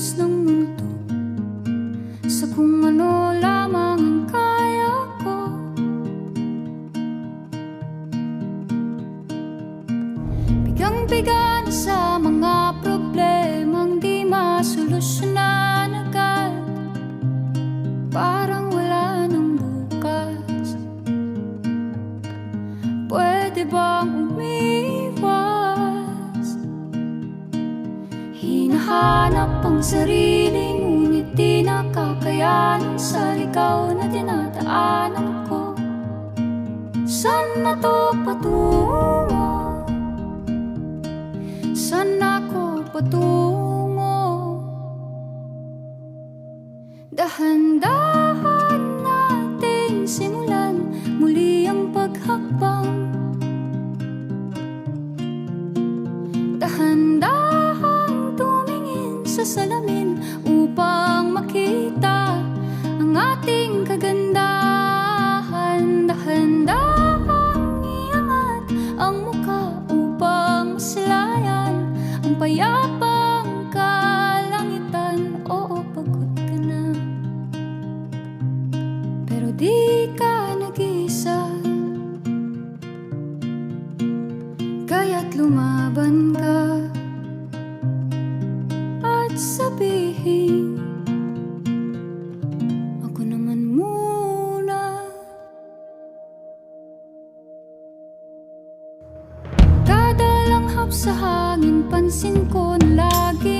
kilos ng mundo, sa kung ano lamang ang kaya ko. Bigang-biga na sa mga problemang di masolusyonan agad, parang wala nang bukas. Pwede bang umiwas? Hinahanap ang sarili, ngunit di nakakayanan sa ligaw na dinadaanan ko. Saan na to patungo? Saan ako patungo? Dahan-dahan nating simulan muli ang paghakbang. Dahan-dahang tumingin sa salamin upang makita ang ating kagandahan. Dahan-dahang iangat ang mukha upang masilayan ang payapang kalangitan. Oo, pagod ka na, pero di ka nag-iisa. Kaya't lumaban ka at sabihin, ako naman muna. Kada langhap sa hangin, pansin ko na lagi